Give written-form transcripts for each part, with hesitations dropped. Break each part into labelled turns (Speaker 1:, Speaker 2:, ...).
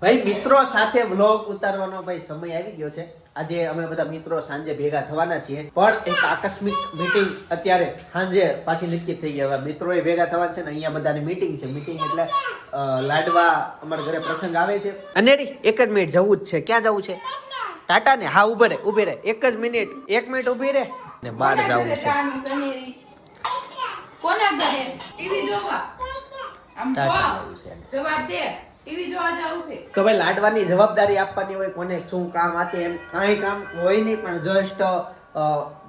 Speaker 1: ભાઈ મિત્રો સાથે વ્લોગ ઉતારવાનો ભાઈ સમય આવી ગયો છે. આજે અમે બધા મિત્રો સાંજે ભેગા થવાના છીએ, પણ એક આકસ્મિક મીટિંગ અત્યારે સાંજે પાછી નક્કી થઈ ગઈ. હવે મિત્રોએ ભેગા થવાના છે ને અહીંયા બધાની મીટિંગ છે. મીટિંગ એટલે લાડવા અમારા ઘરે પ્રસંગ આવે છે. અનેડી એક જ મિનિટ જવું જ છે. ક્યાં જવું છે? ટાટા ને? હા ઉભી રહે એક જ મિનિટ, 1 મિનિટ ઉભી રહે ને બહાર જવું છે.
Speaker 2: કોના ઘરે ટીવી જોવા? આમ જવાબ દે.
Speaker 1: તો ભાઈ લાડવાની જવાબદારી આપવાની હોય, કોને શું કામ આતે એમ કાંઈ કામ હોય નહીં, પણ જસ્ટ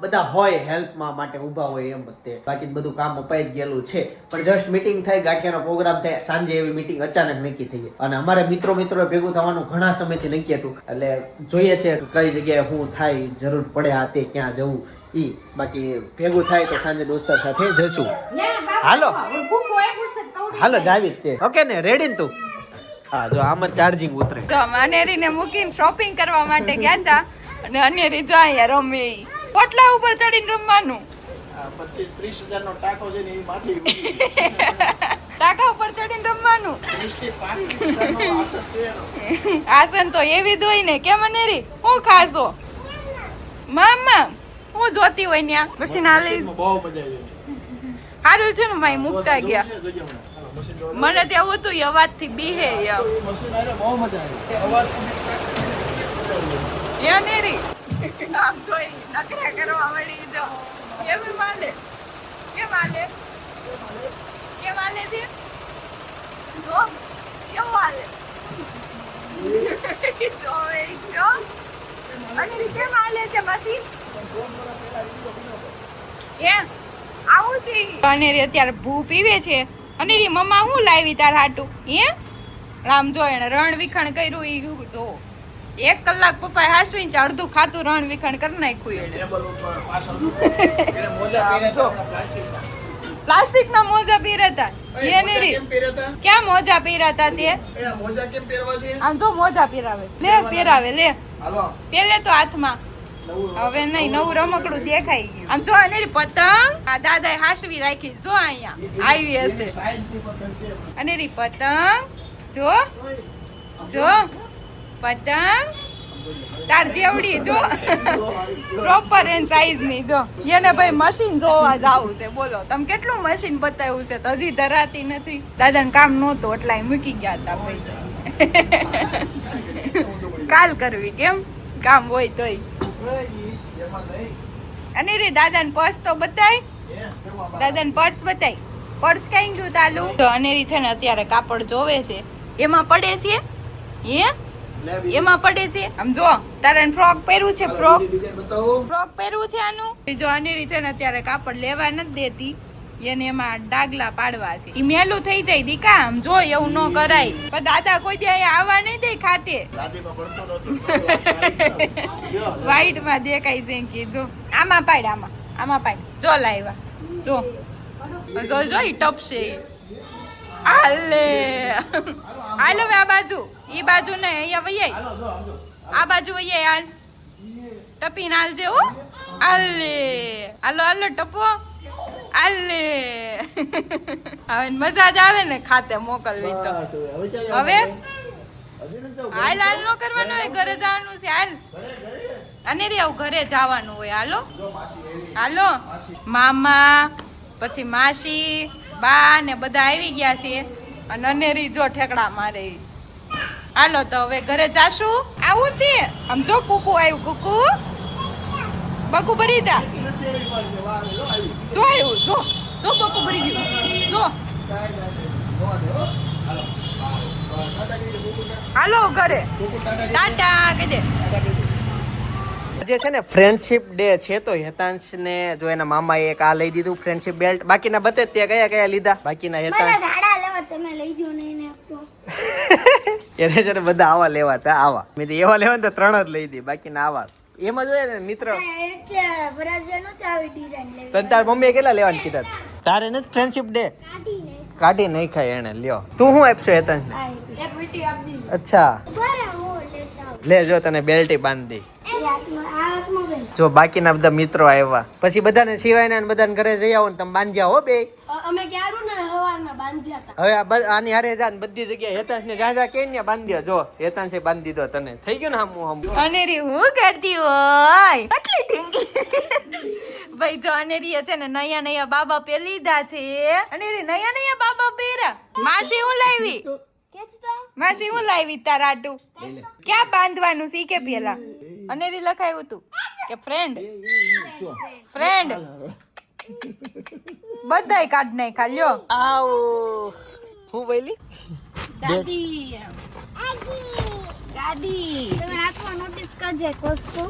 Speaker 1: બધા હોય હેલ્પમાં માટે ઊભા હોય એમ તે. બાકી બધું કામ અપાઈ જ ગયેલું છે, પણ જસ્ટ મીટિંગ થઈ, ગાંઠિયાનો પ્રોગ્રામ થાય સાંજે. એવી મીટિંગ અચાનક નક્કી થઈ ગઈ અને અમારે મિત્રો ભેગું થવાનું ઘણા સમયથી નક્કી હતું. એટલે જોઈએ છે કઈ જગ્યાએ શું થાય, જરૂર પડે આ તે ક્યાં જવું ઈ. બાકી ભેગું થાય તો સાંજે દોસ્તાર સાથે જશું. હાલો જાવી જ તે. ઓકે ને? રેડી ને તું? હા, જો આમાં ચાર્જિંગ ઉતરે.
Speaker 2: જો અનેરીને મૂકીને શોપિંગ કરવા માટે ગયા હતા અને અનેરી જો અહીંયા રમે. પોટલા ઉપર ચડીને રમવાનું.
Speaker 1: 25-30 હજાર નો ટાકો છે ને એ માથી
Speaker 2: ટાકા ઉપર ચડીને રમવાનું.
Speaker 1: 30-35 હજાર નો આસન છે.
Speaker 2: આસન તો એવી જ હોય ને. કેમ અનેરી હું ખાશો? મામા હું જોતી હોય ન્યા પછી ના લઈ.
Speaker 1: બહુ મજા આવી.
Speaker 2: સારું છે ને ભાઈ મૂકતા ગયા. મને તો એવું હતું અવાજ થી બીહે
Speaker 1: બહુ મજા
Speaker 2: આવી. આમ જોઈ નખરા કરવા મળી જો. કેમ માલે છે જો કેમ માલે જો અને કેમ માલે છે મસી એ આવું છે. અને અત્યારે ભૂ પીવે છે. અને રી મમ્મા હું લાવી તાર હાટું? હે રામ જો એને રણ વિખણ કર્યું. ઈ જો 1 કલાક પપ્પા હાસવીને અડધું ખાતું રણ વિખણ કરી નાખ્યું એને. પ્લાસ્ટિક ના મોજા પહેરતા. એને રી ક્યાં મોજા પહેરતા તે?
Speaker 1: મોજા કેમ પહેરવા છે?
Speaker 2: આમ જો મોજા પહેરાવે. પહેરાવે લે પહેરે તો હાથમાં. હવે નહીં નવું રમકડું દેખાઈ ગયું. આમ જો અને પતંગ આ દાદાએ હાસવી રાખી. જો અહીંયા આવી હશે અને રી પતંગ જો પતંગ તાર જેવડી જો પ્રોપર એન સાઈઝ ની. જો એને ભાઈ મશીન જોવા જાવું છે. બોલો તમે કેટલું મશીન બતાવ્યું છે તો હજી ધરાતી નથી. દાદાને કામ નહોતું એટલે મૂકી ગયા હતા ભાઈ. કાલ કરવી કેમ કામ હોય તોય. અને રે દાદાને પર્સ તો બતાય. દાદાને પર્સ બતાય. પર્સ કઈ ગયું તાલુ? તો અનેરી છે ને અત્યારે કાપડ જોવે છે. એમાં પડે છે એમાં પડે છે. આમ જો તારે ફ્રોક પહેરવું છે. ફ્રોક પહેરવું છે આનું. જો અનેરી છે ને અત્યારે કાપડ લેવા નથી દેતી. એને એમાં ડાગલા પાડવા છે. ઈ મેલું થઈ જાય દીકા. આમ જો એવું ન કરાય. પણ દાદા કોઈ દે આવવા નહીં દે ખાતે. વ્હાઈટ માં દેખાય છે કીધું. આમાં પાડ આમાં પાડ. જો લાવ્યા જો ઈ ટપશે. હાલે હવે આ બાજુ. ઈ બાજુ ને અહીંયા વૈયાય. આ બાજુ વૈયાય. હાલ ટપીને હાલજે હો. હાલો ટપો. હવે મજા જ આવે ને ખાતે મોકલવી તો. હવે હાલ નો કરવાનો હોય. ઘરે જવાનું છે. હાલ અને રે ઘરે જવાનું હોય. હાલો મામા પછી માસી બા ને બધા આવી ગયા છે. અને અનેરી જો ઠેકડા મારે. હાલો તો હવે ઘરે જાશું. આવું છે. આમ જો કુકુ આવ્યું. કુકુ બકુ ભરી જા. જો આવ્યું જો બકુ ભરી ગયું. જો હાલો ઘરે ટાટા કહી દે.
Speaker 1: આજે છે ને ફ્રેન્ડશિપ ડે છે, તો હેતાંશ ને જો એના મામાએ એક આ લઈ દીધું ફ્રેન્ડશિપ બેલ્ટ. બાકીના બતે તે કયા લીધા? બાકીના હેતાંશ
Speaker 3: તમે લઈ જો નહીં આપતો.
Speaker 1: એને છે ને બધા આવા લેવા હતા. આવા મેં એવા લેવા તો 3 જ લઈ દી. બાકીના આવા એમ જ હોય ને મિત્ર.
Speaker 3: એટલે બરાબર નહોતી આવી ડિઝાઇન લેવી.
Speaker 1: તને તાર મમ્મીએ કેટલા લેવાનું કીધા? તારે નથી ફ્રેન્ડશિપ ડે? કાઢી નહીં ખાય એને. લ્યો તું શું આપશો હેતાંશ?
Speaker 3: એક વીટી આપી દીધી.
Speaker 1: અચ્છા
Speaker 3: બરાબર લેતા
Speaker 1: લે જો તને બેલ્ટ બાંધી દે. જો બાકીના બધા મિત્રો આવ્યા પછી બધાને સિવાયના બધાને ઘરે જઈ આવો ને તમે બાંધ્યા હો બે.
Speaker 3: અમે ક્યારું ને હવારમાં બાંધ્યા હતા.
Speaker 1: હવે આની હારે જા ને બધી જગ્યાએ હેતાંશ ને જ્યાં જ્યાં કે ને બાંધી દો. જો હેતાંશે બાંધી દીધો તને થઈ ગયું ને હમ
Speaker 2: અનેરી હું કરતી હોય આટલી ઢીંગી ભાઈ જો અનેરી છે ને નયા નયા બાબા પે લીધા છે અનેરી નયા નયા બાબા પહેરા માસી હું લાવી માસી હું લાવી તારા આટું ક્યાં બાંધવાનું શીખે પેલા અનેરી લખાયું તું કે ફ્રેન્ડ ફ્રેન્ડ બધાય કાઢ નાખ્યા લ્યો
Speaker 1: આવો હું બોલી
Speaker 2: દાદી દાદી
Speaker 3: તમે હાથમાં નોટિસ કરજે એક વસ્તુ.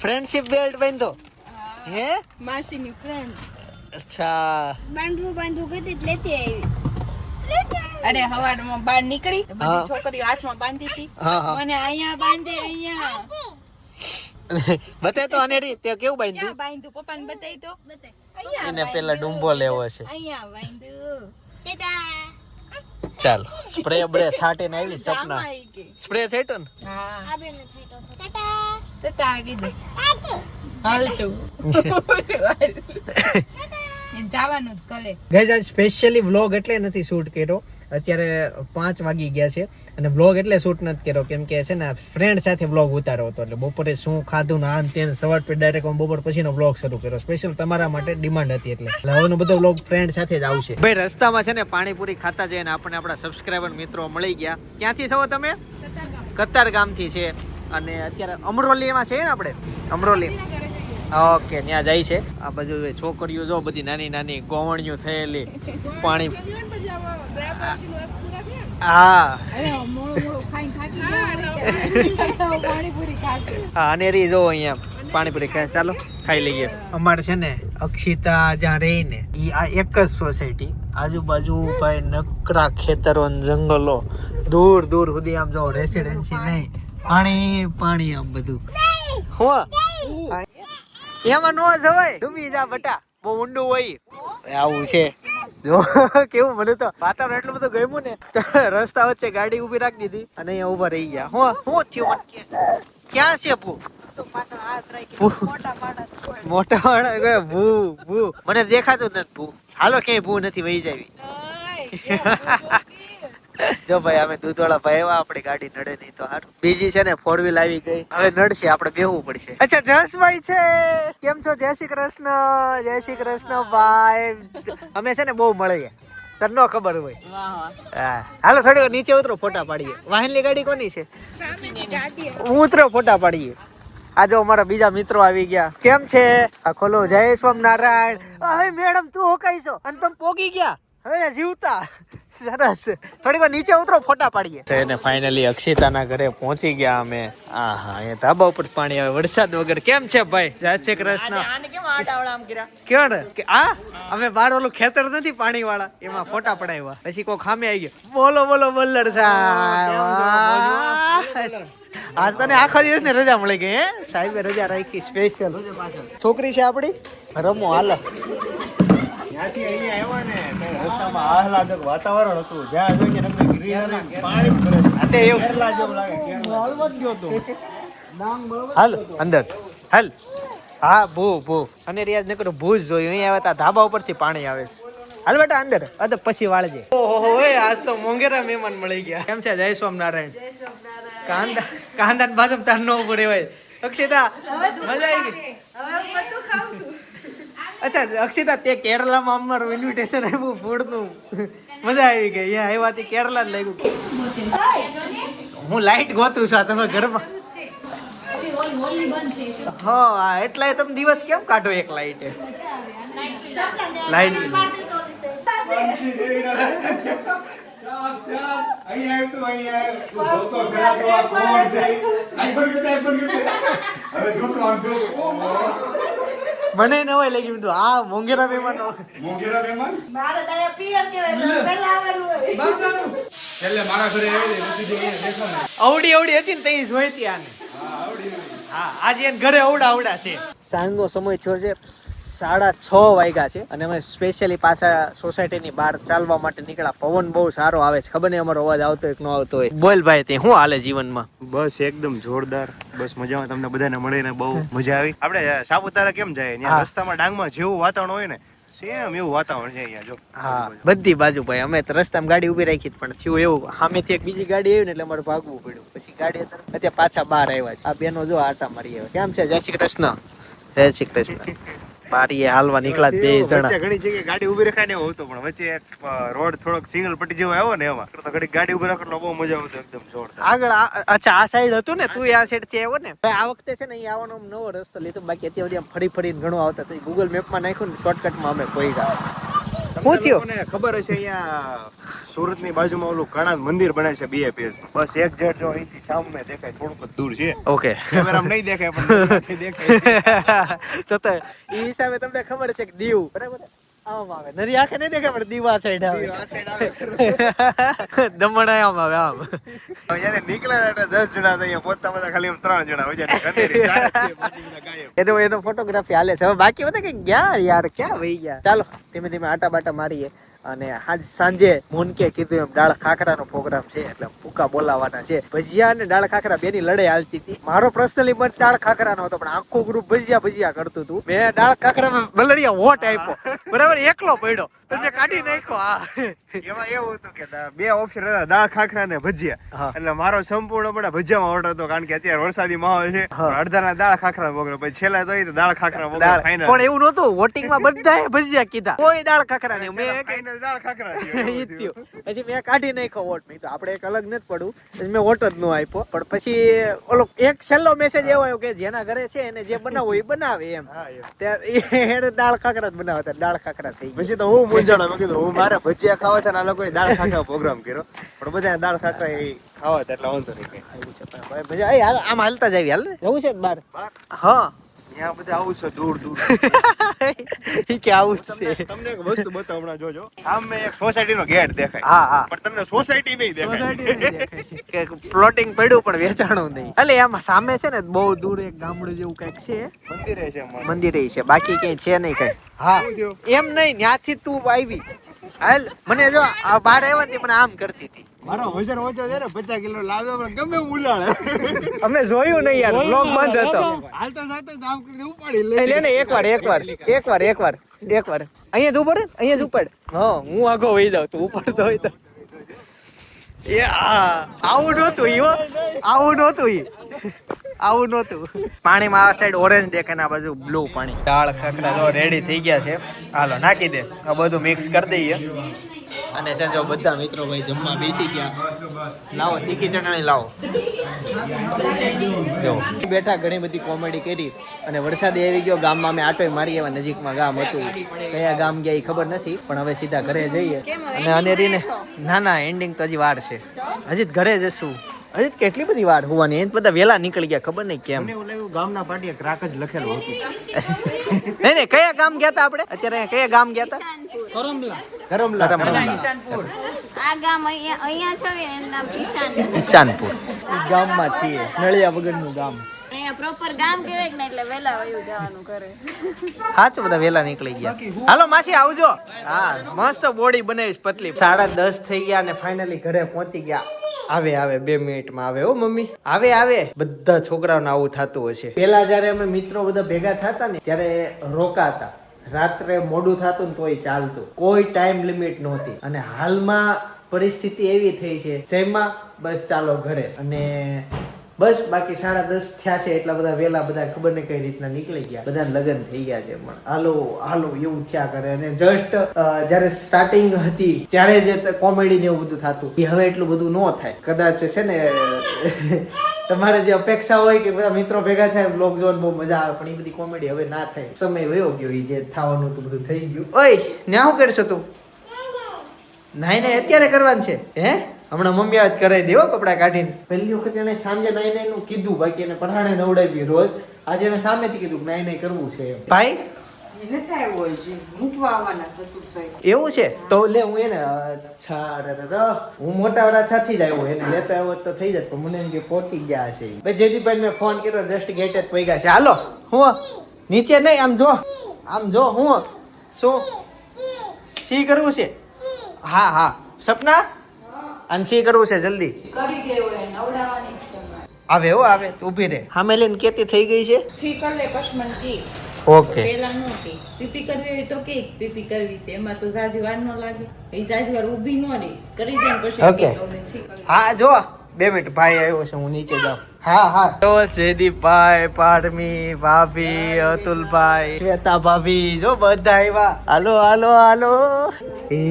Speaker 1: ફ્રેન્ડશિપ બેલ્ટ બાંધો હે
Speaker 2: માસીની ફ્રેન્ડ
Speaker 1: અચ્છા
Speaker 3: બાંધવું કીધી જ લેતી આવી.
Speaker 2: અરે હવારમાં બહાર નીકળી તો
Speaker 1: હા.
Speaker 2: બધી છોકરીઓ હાથમાં બાંધી હતી
Speaker 1: હા હા
Speaker 2: મને અહીંયા બાંધે અહીંયા
Speaker 1: બતાય તો અનેરી તે કેવું બાંધ્યું
Speaker 2: ક્યાં બાંધ્યું પપ્પાને બતાવી તો
Speaker 3: બતાય.
Speaker 2: અહીંયા
Speaker 1: એને પેલા ડુંબો લેવો છે
Speaker 2: અહીંયા બાંધ્યું
Speaker 3: ટાટા.
Speaker 1: ચાલો સ્પ્રે બ્રે છાટીને આવી
Speaker 2: જામ
Speaker 1: સપના
Speaker 2: આવી ગઈ.
Speaker 1: સ્પ્રે છાટ્યો ને
Speaker 2: હા
Speaker 3: આ બેને છાંટ્યો છે. ટાટા.
Speaker 2: જતા કીધું હાલતું એ જવાનું જ કરે
Speaker 1: ગાઈઝ આજ સ્પેશિયલી વ્લોગ એટલે નથી શૂટ કર્યો અત્યારે 5 વાગી ગયા છે અને વ્લોગ એટલે શૂટ નથી કર્યો કેમ કે છે ને ફ્રેન્ડ સાથે વ્લોગ ઉતાર્યો હતો એટલે બપોરે શું ખાધું ને આમ તેને સવાર પર ડાયરેક્ટ બપોર પછીનો વ્લોગ શરૂ કર્યો સ્પેશિયલ તમારા માટે ડિમાન્ડ હતી એટલે હવેનો બધો વ્લોગ ફ્રેન્ડ સાથે જ આવશે ભાઈ રસ્તામાં છે ને પાણીપુરી ખાતા જઈને આપણને આપણા સબસ્ક્રાઇબર મિત્રો મળી ગયા ક્યાંથી છો તમે કતાર ગામથી છે અને અત્યારે અમરોલીમાં છે ને આપણે અમરોલી ઓકે ત્યાં જાય છે આ બાજુ છોકરીઓ જો બધી નાની નાની ગોવણીઓ થયેલી પાણી હા અનેરી જો અહીંયા પાણીપુરી ખાય ચાલો ખાઈ લઈએ અમારે છે ને અક્ષિતા જ્યાં રહી ને ઈ આ એક જ સોસાયટી આજુબાજુ ભાઈ નકરા ખેતરો ને જંગલો દૂર દૂર સુધી આમ જો રેસિડેન્સી નહીં પાણી પાણી આમ બધું હો એમાં નો જવાય ડૂબી જા બટા બહુ ઊંડું હોય આવું છે જો કેવું મને તો વાતાવરણ એટલું બધું ગમ્યું ને તો રસ્તા વચ્ચે ગાડી ઊભી રાખી દીધી અને અહીંયા ઊભા રહી ગયા હું થયું મને કે ક્યાં છે પુ મોટા વાળા ગયા ભૂ ભૂ મને દેખાતું નથી ભૂ હાલો ક્યાંય ભૂ નથી વહી જાવી જો ભાઈ અમે દૂધવાળા ભાઈ એવા આપણી ગાડી નડે નહીં તો સારું બીજી છે ને 4 વ્હીલ આવી ગઈ હવે નડશે આપણે બેહવું પડશે અચ્છા જસભાઈ છે કેમ છો જય શ્રી કૃષ્ણ ભાઈ અમે છે ને બહુ મળીએ તને નો ખબર હોય હા હાલો થોડી વાર નીચે ઉતરો ફોટા પાડીએ વાહનની ગાડી કોની છે ઉતરો ફોટા પાડીએ આ જો અમારા બીજા મિત્રો આવી ગયા કેમ છે આ ખોલો જય સ્વામિનારાયણ હવે મેડમ તું હોકાઈશો અને તમે પોગી ગયા હવે જીવતા સરસ થોડી વાર નીચે ઉતરો ફોટા પાડીએ તો એને ફાઇનલી અક્ષિતાના ઘરે પહોંચી ગયા અમે આહા એ ધાબા ઉપર પાણી આવે વરસાદ વગર કેમ છે ભાઈ જય શ્રી કૃષ્ણ કેમ કે આ અમે બાર ઓલું ખેતર નથી પાણી વાળા એમાં ફોટા પડાવ્યા પછી કોઈ ખામે આવી ગયો બોલો બોલો બલ્લર સાહેબ આજ તને આખા દિવસ ની રજા મળી ગઈ હે સાહેબે રજા રાખી સ્પેશિયલ છોકરી છે આપડી રમો હાલો ત્યાંથી અહીંયા આવ્યા ને તો રસ્તામાં આહલાદક વાતાવરણ હતું જ્યાં જોઈએ તમને ગ્રીનરી પાણી ભરે છે એવું કેરલા જેવું લાગે કેરલા હલવત ગયો તો હાલ અંદર હાલ હા ભૂ અને રિયાઝ ને કરો ભૂજ જોયું અહીંયા આવ્યા તા ધાબા ઉપરથી પાણી આવે છે હાલ બેટા અંદર અદ પછી વાળજે ઓહો ઓય આજ તો મોંઘેરા મહેમાન મળી ગયા કેમ છે જય સ્વામિનારાયણ કાંદા બાજુ તાર નો ઉભો રહેવાય અક્ષિતા મજા આવી ગઈ અચ્છા અક્ષિતા તે કેરલામાં અમારું ઇન્વિટેશન આવ્યું ફૂડનું મજા આવી ગઈ અહીંયા આવ્યાથી કેરલા જ લાગ્યું હું લાઈટ ગોતું છું તમે ઘરમાં હા એટલે તમે દિવસ કેમ કાઢો એક લાઈટે લાઈટ મને ન હોય લાગી બધું આ મોંઘેરા મહેમાન
Speaker 3: મારે દયા પિયર કેવાય પહેલા આવવાનું હોય.
Speaker 4: એટલે મારા ઘરે આવી દેખો ને
Speaker 1: અવડી હતી ને તઈ જોઈતી આને હા આજે એને ઘરે અવડા છે સાંજનો સમય થયો છે 6:30 વાગ્યા છે અને અમે સ્પેશિયલી પાછા સોસાયટીની બહાર ચાલવા માટે નીકળ્યા પવન બહુ સારો આવે છે ખબર નહીં અમારો અવાજ આવતો હોય કે ન આવતો હોય બોલ ભાઈ તે શું હાલે જીવનમાં
Speaker 4: બસ એકદમ જોરદાર બસ મજામાં તમને બધાને મળીને બહુ મજા આવી આપણે સાપુતારા કેમ જાય ત્યાં રસ્તામાં ડાંગમાં જેવું વાતાવરણ હોય ને સેમ એવું વાતાવરણ છે અહીંયા જો.
Speaker 1: હા બધી બાજુ ભાઈ. અમે તો રસ્તામાં ગાડી ઉભી રાખી હતી, પણ થયું એવું સામેથી એક બીજી ગાડી આવી ને એટલે અમારે ભાગવું પડ્યું. પછી ગાડી અત્યારે પાછા બહાર આવ્યા છે. આ બેનો જો આટા મારી આવે. કેમ છે? જય શ્રી કૃષ્ણ. જય શ્રી કૃષ્ણ. બારીએ હાલવા નીકળ્યા બે જણા.
Speaker 4: વચ્ચે ઘણી જગ્યાએ ગાડી ઉભી રખાય ને એવું હતું, પણ વચ્ચે એક રોડ થોડોક સિંગલ પટ્ટી જેવો આવ્યો ને એમાં તો ઘડી ગાડી ઉભી રાખો એટલે બહુ મજા આવતો એકદમ જોરદાર.
Speaker 1: આગળ અચ્છા આ સાઈડ હતું ને, તું આ સાઈડ થી આવ્યો ને. આ વખતે છે ને અહીં આવવાનો નવો રસ્તો લીધો, બાકી અત્યાર સુધી આમ ફરી ફરીને ઘણું આવતા. તો ગૂગલ મેપમાં નાખ્યું ને શોર્ટકટમાં અમે કોઈ ગયા. શું થયું?
Speaker 4: તમને ખબર હશે અહીંયા સુરત ની બાજુમાં ઓલું ઘણા મંદિર બને છે BAPS. બસ એક જેટ જો અહીંથી સામે દેખાય, થોડુંક જ દૂર છે.
Speaker 1: ઓકે
Speaker 4: કેમેરામાં નહીં દેખાય પણ દેખાય.
Speaker 1: તો એ હિસાબે તમને ખબર છે કે દીવ બરાબર આમ આવે. નરી આંખે નહીં દેખાય પણ દીવ આ સાઈડ આવે. દમણ આમ આવે આમ.
Speaker 4: જ્યારે નીકળ્યા એટલે 10 જણા હતા, અહીંયા પહોંચતા બધા ખાલી 3 જણા હોય જાય. ગંધેરી ચાર જ છે, બાકી બધા ગાયબ.
Speaker 1: એનો ફોટોગ્રાફી હાલે છે. હવે બાકી બધા કે ગયા યાર ક્યાં વહી ગયા. ચાલો ધીમે ધીમે આટા બાટા મારીએ. અને આજ સાંજે મુનકે કીધું એમ દાળ ખાખરાનો પ્રોગ્રામ છે, એટલે ભૂકા બોલાવાના છે. ભજીયા અને દાળ ખાખરા બેની લડાઈ હાલતી હતી. મારો પર્સનલી મત દાળ ખાખરાનો હતો, પણ આખું ગ્રુપ ભજીયા કરતું હતું. મેં દાળ ખાખરામાં બલડિયા વોટ આપ્યો બરાબર, એકલો પડ્યો તો મેં કાઢી નાખ્યો.
Speaker 4: એમાં એવું હતું કે બે ઓપ્શન હતા, દાળ ખાખરા ને ભજીયા. એટલે મારો સંપૂર્ણપણે ભજીયામાં ઓર્ડર હતો, કારણ કે અત્યારે વરસાદી માહોલ છે. અડધાના દાળ ખાખરા પ્રોગ્રામ, પછી છેલ્લા તો દાળ ખાખરા પ્રોગ્રામ ફાઇનલ.
Speaker 1: પણ એવું નહોતું, વોટિંગમાં બધાએ ભજીયા કીધા, કોઈ દાળ ખાખરા નહીં. મેં
Speaker 4: ફાઇનલ દાળ ખાખરા
Speaker 1: ઈ થયું. પછી મેં કાઢી નાખ્યો વોટ. મેં તો આપણે એક અલગ નથી પડવું, પછી મેં વોટ જ ન આપ્યો. પણ પછી ઓલો એક છેલ્લો મેસેજ એવો આવ્યો કે જેના ઘરે છે એને જે બનાવવું એ બનાવે એમ. ત્યાં દાળ ખાખરા જ બનાવતા, દાળ ખાખરા થઈ ગયા.
Speaker 4: પછી તો હું મૂંઝાણો. મેં કીધું હું મારે ભજીયા ખાવા હતા ને આ લોકોએ દાળ ખાખરા પ્રોગ્રામ કર્યો, પણ બધા દાળ ખાખરા એ ખાવા હતા એટલે વાંધો નહીં કઈ.
Speaker 1: એવું છે પણ ભાઈ ભજીયા એ હાલ આમ હાલતા જ આવી. હાલ જવું છે ને બહાર. હા
Speaker 4: ત્યાં બધા આવું છે દૂર દૂર.
Speaker 1: ઈ કે આવું જ છે.
Speaker 4: તમને એક વસ્તુ બતાવું હમણાં જોજો. સામે એક સોસાયટીનો ગેટ દેખાય.
Speaker 1: હા હા
Speaker 4: પણ તમને સોસાયટી નહીં દેખાય.
Speaker 1: કે પ્લોટિંગ પડ્યું પણ વેચાણું નહીં. એટલે આમાં સામે છે ને બહુ દૂર એક ગામડું જેવું કઈક છે,
Speaker 4: મંદિરે છે અમારે.
Speaker 1: મંદિરે છે, બાકી કઈ છે નહીં કઈ. હા એમ નહીં, ત્યાંથી તું આવી હાલ. મને જો આ બહાર આવ્યા ને મને આમ કરતી હતી.
Speaker 4: મારો વજન ઓછો છે ને 50 કિલો લાવ્યો, પણ ગમે ઉલાળે.
Speaker 1: અમે જોયું નહીં યાર, બ્લોગ બંધ હતો.
Speaker 4: હાલતો સાતો આમ કરીને ઉપાડી
Speaker 1: લે ને એકવાર અહીંયા જ ઉપર, અહીંયા જ ઉપર. હા હું આગો વહી જાઉં, તું ઉપડતો હોય તો. એ આવું નહોતું ઈ, હો આવું નહોતું ઈ, આવું નહોતું. પાણીમાં આ સાઈડ ઓરેન્જ દેખાય ને આ બાજુ બ્લુ પાણી. દાળ ખાખરા જો રેડી થઈ ગયા છે. હાલો નાખી દે, આ બધું મિક્સ કરી દઈએ. અને છે જો બધા મિત્રો ભાઈ જમવા બેસી ગયા. લાવો તીખી ચટણી લાવો. જો બેઠા ઘણી બધી કોમેડી કરી અને વરસાદ આવી ગયો. ગામમાં અમે આટો મારી એવા નજીકમાં ગામ હતું, કયા ગામ ગયા એ ખબર નથી, પણ હવે સીધા ઘરે જઈએ. અને અનેરીને ના એન્ડિંગ તો હજી વાર છે, હજી ઘરે જશું. હજી કેટલી બધી વાર હોવાની, બધા વેલા નીકળી ગયા, ખબર નહીં કેમ.
Speaker 4: ગામના પાટીએ ક્રાક જ લખેલું હતું.
Speaker 1: નહીં કયા ગામ ગયા હતા આપણે અત્યારે? કયા ગામ ગયા હતા? કરમલા.
Speaker 3: આ ગામ અહીંયા છે એનું નામ
Speaker 1: ઈશાનપુર. ગામમાં છીએ, નળિયા વગરનું ગામ.
Speaker 3: અહીંયા પ્રોપર ગામ કહેવાય કે એટલે વેલા વયું જવાનું કરે.
Speaker 1: સાચું બધા વેલા નીકળી ગયા. હાલો માસી આવજો. હા મસ્ત બોડી બનાવીશ પતલી. 10:30 થઈ ગયા અને ફાઇનલી ઘરે પહોંચી ગયા. આવે 2 મિનિટમાં આવે. હો મમ્મી આવે. બધા છોકરાઓને આવું થતું હશે. પેલા જયારે અમે મિત્રો બધા ભેગા થતા ને ત્યારે રોકાતા, રાત્રે મોડું થતું ને તોય ચાલતું, કોઈ ટાઈમ લિમિટ નહોતી. અને હાલમાં પરિસ્થિતિ એવી થઈ છે જેમાં બસ ચાલો ઘરે. અને બસ બાકી 10:30 થયા છે એટલા બધા વેલા બધા ખબર નહીં કઈ રીતના નીકળી ગયા. બધા લગ્ન થઈ ગયા છે, પણ હાલો એવું થયા કરે. અને જસ્ટ જયારે સ્ટાર્ટિંગ હતી ત્યારે જે કોમેડી ને એવું બધું થતું, એ હવે એટલું બધું ન થાય. કદાચ છે ને તમારે જે અપેક્ષા હોય કે બધા મિત્રો ભેગા થાય બ્લોગ જોઈને બહુ મજા આવે, પણ એ બધી કોમેડી હવે ના થાય. સમય વયો ગયો, એ જે થવાનું હતું બધું થઈ ગયું. ઓય ન્યા શું કરશો તું? નહીં અત્યારે કરવાનું છે હે? હમણાં મમ્મી આજ કરાવી દેવો કપડા કાઢીને. પહેલી વખત એને સાંજે નાઈ નું કીધું, બાકી એને પઠાણે નવડાવી રોજ. આજે એને સામેથી કીધું નાઈ કરવું છે ભાઈ. એવું છે તો લે હું એને હું મોટા વાળા સાથે જ આવ્યો, એને લેતો આવ્યો તો થઈ જત, પણ મને એમ કે પહોંચી ગયા હશે. ભાઈ જયદીપભાઈ મેં ફોન કર્યો, જસ્ટ ગેટ જ પડી ગયા છે. હાલો હું નીચે નહીં, આમ જો હું શું સી કરવું છે? હા સપના અંશી કરવું છે, જલ્દી
Speaker 2: કરી દેવો એ નવડાવવાની
Speaker 1: આવે તું ઊભી રે. હામે લઈને કેતી થઈ ગઈ છે.
Speaker 2: છી કર લે કશ્મન કી
Speaker 1: ઓકે
Speaker 2: પેલા નો કે પીપી કરવી હોય તો કે પીપી કરવી છે એમાં તો જાજી વાર ન લાગે એ જાજી વાર ઊભી ન રહે કરી દે ને પછી
Speaker 1: ઓકે.
Speaker 2: કે હવે છી કરી.
Speaker 1: હા જો 2 મિનિટ ભાઈ આવ્યો છે હું નીચે જાઉં હા તો જયદીપભાઈ પારમી ભાભી અતુલભાઈ શ્વેતા ભાભી જો બધા આવ્યા હાલો હાલો હાલો એ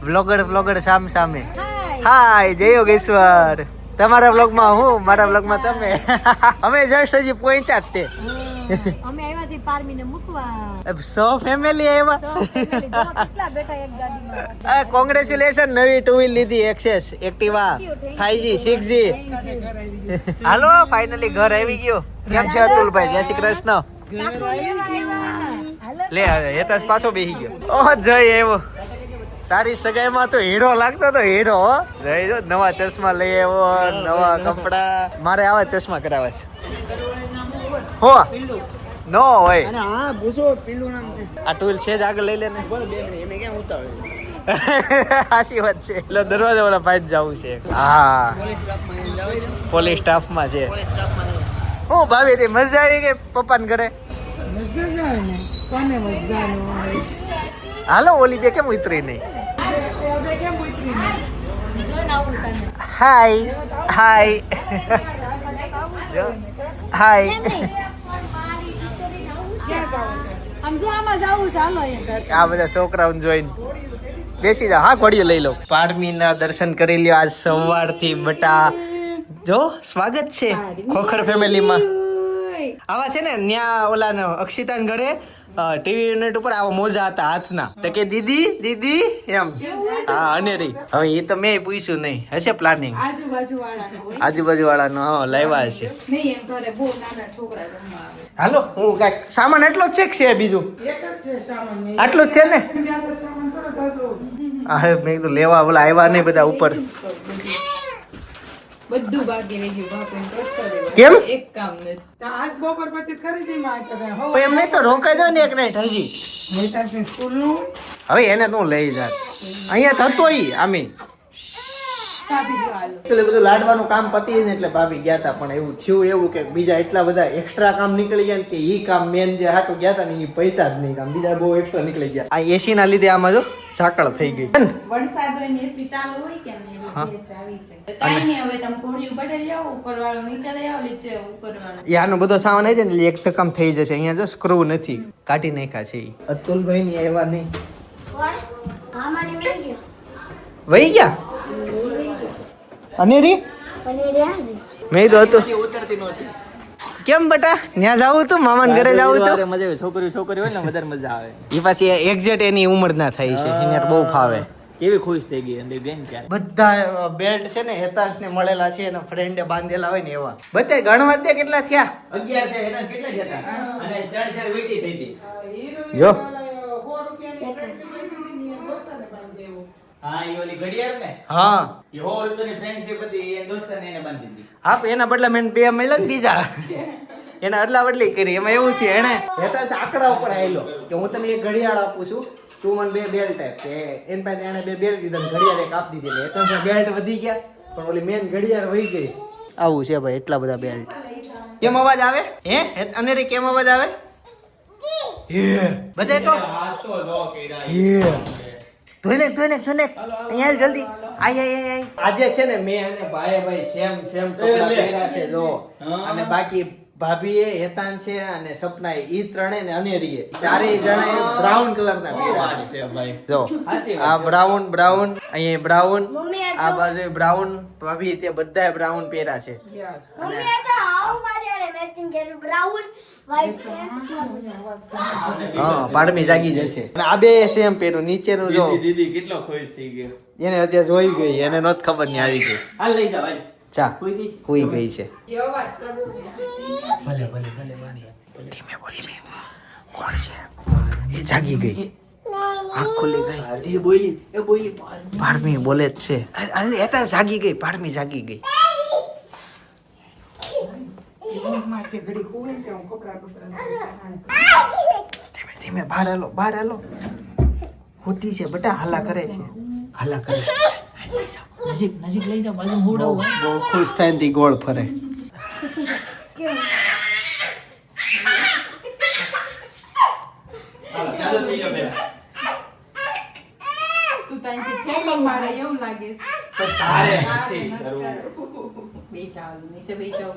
Speaker 1: બ્લોગર સામે હાય જય યોગેશ્વર તમારા બ્લોગમાં હું મારા બ્લોગમાં તમે અમે જસ્ટ હજી પહોંચ્યા જ તે
Speaker 3: અમે આવ્યા છીએ પારમીને મૂકવા
Speaker 1: સો ફેમિલી આવ્યા
Speaker 3: તો family જો કેટલા બેઠા એક ગાડીમાં
Speaker 1: કોંગ્રેચ્યુલેશન નવી 2 વ્હીલ લીધી એક્સેસ એક્ટિવા 5G 6G હાલો ફાઇનલી ઘર આવી ગયો કેમ છે અતુલભાઈ જય શ્રી કૃષ્ણ
Speaker 3: કાકો લેવા આવ્યા હાલો
Speaker 1: લે હેતાશ પાછો બેસી ગયો ઓહ જય એવો તારી સગાઈમાં તો હીરો લાગતો તો હીરો હો જય જો નવા ચશ્મા લઈ આવ્યો નવા કપડા મારે આવા ચશ્મા કરાવવા છે હો નો હોય
Speaker 5: હા પૂછો પેલું નામ છે
Speaker 1: આ ટૂલ છે જ આગળ લઈ લે ને
Speaker 5: બોલ 2 મિનિટ એને કેમ ઉતાવળ
Speaker 1: સાચી વાત છે એટલે દરવાજા વાળા પાઇટ જવું છે હા
Speaker 5: પોલીસ સ્ટાફમાં જવાય છે
Speaker 1: પોલીસ સ્ટાફમાં છે
Speaker 5: પોલીસ સ્ટાફમાં
Speaker 1: હું ભાભી તે મજા આવી કે પપ્પાને ઘરે
Speaker 5: મજા જ આવે ને કોને મજા ન આવે
Speaker 1: હાલો ઓલી બે કેમ ઉતરી નહીં
Speaker 5: આપણે કેમ ઉતરી ને
Speaker 3: જો ને આવું તને
Speaker 1: હાય હાય જો હાય
Speaker 3: એમ નહીં પણ મારી દીકરીને આવું છે આમ જો આમાં જાવું છે હાલો એમ
Speaker 1: આ બધા છોકરાઓને જોઈને બેસી જાઓ હા ઘોડીઓ લઈ લો પારમીના દર્શન કરી લ્યો આજ સવારથી બટા જો સ્વાગત છે ખોખર ફેમિલીમાં આવા છે ને ન્યા ઓલા અક્ષિતાન ઘરે ટીવી યુનિટ ઉપર આવા મોજા હતા હાથના તો કે દીદી દીદી એમ હા અનેરી હવે એ તો મેં પૂછ્યું નહીં હશે પ્લાનિંગ
Speaker 2: આજુબાજુ વાળાનો હોય
Speaker 1: આજુબાજુ વાળાનો હા લાવ્યા હશે
Speaker 2: નહીં એમ ઘરે બહુ નાના છોકરા રમવા આવે
Speaker 1: હાલો હું કાંઈક સામાન એટલો જ છે કે છે બીજું
Speaker 5: એક જ છે સામાન
Speaker 1: આટલું જ છે ને
Speaker 5: ત્યાં તો સામાન થોડો થતો
Speaker 1: હા મેં કીધું લેવા ઓલા આવ્યા નહીં બધા ઉપર
Speaker 2: બધું બાકી રહી ગયું બાપરે કરતા રહેવા.
Speaker 1: કેમ?
Speaker 2: એક કામ નથી
Speaker 5: આજ બપોર પછી ખરીદી માં આવ્યા
Speaker 1: તો એમ નહીં તો રોકાઈ જાવ ને એક નાઈટ હજી
Speaker 5: નેતાશ્રી સ્કૂલ નું
Speaker 1: હવે એને તું લઈ જા અહીંયા થતો ઈ આમી એટલે બધું લાડવાનું કામ પતી ને એટલે ભાભી ગયા હતા પણ એવું થયું એવું કે બીજા એટલા બધા એક્સ્ટ્રા કામ નીકળી ગયા ને કે ઈ કામ મેન જે હાટું ગયા હતા ને ઈ પૈતા જ નહીં કામ બીજા બહુ એક્સ્ટ્રા નીકળી ગયા આ એસી ના લીધે આમાં જો ઝાકળ થઈ ગઈ
Speaker 2: વરસાદ હોય ને એસી ચાલુ હોય કે નહીં
Speaker 1: હા.
Speaker 2: એવું ભેજ આવી છે તો કાંઈ નહીં હવે તમે ઘોડિયું બદલી જાઓ ઉપર વાળો નીચે લઈ આવો નીચે ઉપર વાળો
Speaker 1: એ આનો બધો સામાન આવી જાય ને એટલે એક ધક્કામ થઈ જશે અહીંયા જો સ્ક્રૂ નથી કાઢી નાખ્યા છે ઈ. અતુલભાઈ ની આવ્યા નહીં
Speaker 3: મામાને મેં ગયો
Speaker 1: વહી ગયા અનેરી
Speaker 3: પણ એ રહ્યા છે
Speaker 1: મેં તો હતું
Speaker 5: ઉતરતી નહોતી
Speaker 1: કેમ બટા ત્યાં જાવું તું મામાને ઘરે જાવું તું
Speaker 5: મજા આવે છોકરી હોય ને વધારે મજા આવે
Speaker 1: એ પાછી એક્ઝેક્ટ એની ઉંમર ના થઈ છે એને બહુ ફાવે
Speaker 5: કેવી ખુશ થઈ ગઈ અંદર બેન ત્યારે
Speaker 1: બધા બેલ્ટ છે ને હેતાંશ ને મળેલા છે એના ફ્રેન્ડે બાંધેલા હોય ને એવા બધા ગણવા દે કેટલા થયા
Speaker 5: 11 છે એના કેટલા જતા અને 3-4 વીટી થઈ હતી
Speaker 1: જો
Speaker 5: હા ઈ ઓલી ઘડિયાળ ને
Speaker 1: હા
Speaker 5: ઈ હો રૂપિયાની ફ્રેન્ડશિપ હતી એ દોસ્તાને એને બાંધી દીધી
Speaker 1: હા પણ એના બદલે મેં બે મળ્યા ને બીજા એને અદલા બદલી કરી એમાં એવું છે એને હેતાંશ આંકડા ઉપર આવેલો કે હું તને એક ઘડિયાળ આપું છું તું મને 2 બેલ્ટ આપ કે એન પાસે એને 2 બેલ્ટ દીધા ને ઘડિયાળ એક આપી દીધી એટલે હેતાંશ બેલ્ટ વધી ગયા પણ ઓલી મેન ઘડિયાળ વહી ગઈ આવું છે ભાઈ એટલા બધા બેલ્ટ કેમ અવાજ આવે હે અનેરી કેમ અવાજ આવે હે બધાય તો
Speaker 5: હાથ તો જો કર્યા
Speaker 1: ધોઈને અહીંયા જલ્દી આય આજે છે ને મેં અને ભાઈ સેમ કપડા પહેર્યા છે જો અને બાકી ભાભીએ હેતાન છે અને સપનાએ ઈ ત્રણે ને અનેરીએ ચારેય જણાએ બ્રાઉન કલર ના પહેર્યા છે
Speaker 5: ભાઈ
Speaker 1: જો આ બ્રાઉન અહીંયા બ્રાઉન
Speaker 3: મમ્મી
Speaker 1: આ બાજુ બ્રાઉન ભાભી તે બધાય બ્રાઉન પહેર્યા છે
Speaker 3: મમ્મી તો આવું મારે મેચિંગ કર્યું બ્રાઉન વ્હાઈટ
Speaker 1: હા પાડમી જાગી જશે અને આ બે સેમ પહેર્યું નીચેનું જો
Speaker 5: દીદી કેટલો ખુશ થઈ ગયો
Speaker 1: એને અત્યારે જોઈ ગઈ એને નોત ખબર નહીં આવી ગઈ
Speaker 5: હાલ લઈ જા ભાઈ
Speaker 1: ચા
Speaker 5: કોઈ ગઈ
Speaker 1: હુઈ ગઈ છે
Speaker 2: એ અવાજ કરવો
Speaker 1: ધીમે બોલ છે કોણ છે એ જાગી ગઈ આંખ ખુલી ગઈ
Speaker 5: એ બોલી
Speaker 1: પાડમી બોલે જ છે અરે એતા જાગી ગઈ પાડમી જાગી ગઈ ધીમે બહાર હાલો હોતી છે બટા હાલા કરે છે
Speaker 5: નજીક લઈ જા બાજુ
Speaker 1: બહુ ખુશ થાય ને તી ગોળ ફરે
Speaker 2: બે જાવ નીચે બે જાવ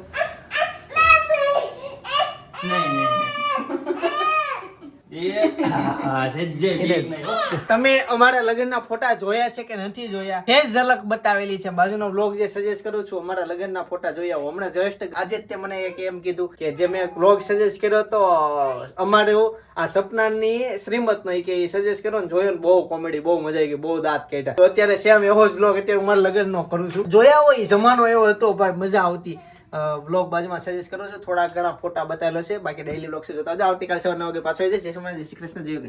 Speaker 1: તમે અમારા લગ્નના ફોટા જોયા છે કે નથી જોયા તે ઝલક બતાવેલી છે બાજુનો વ્લોગ જે સજેસ્ટ કરું છું અમારા લગ્નના ફોટા જોયા હમણાં જસ્ટ આજે જ તે મને એક એમ કીધું કે જે મેં વ્લોગ સજેસ્ટ કર્યો તો અમારે આ સપનાની શ્રીમતનો કે સજેસ્ટ કર્યો ને જોયો ને બહુ કોમેડી બહુ મજા આવી ગઈ બહુ દાંત કાઢ્યા તો અત્યારે સેમ એવો જ વ્લોગ અત્યારે મારા લગ્નનો કરું છું જોયા હોય જમાનો એવો હતો ભાઈ મજા આવતી વ્લોગ બાજુમાં સજેસ્ટ કરો છો થોડા ઘણા ફોટા બતાવેલો છે બાકી ડેઈલી વ્લોગ છે જોતા આવતીકાલે 9 વાગે પાછો આવી જાય જય શ્રી કૃષ્ણ જય કૃષ્ણ.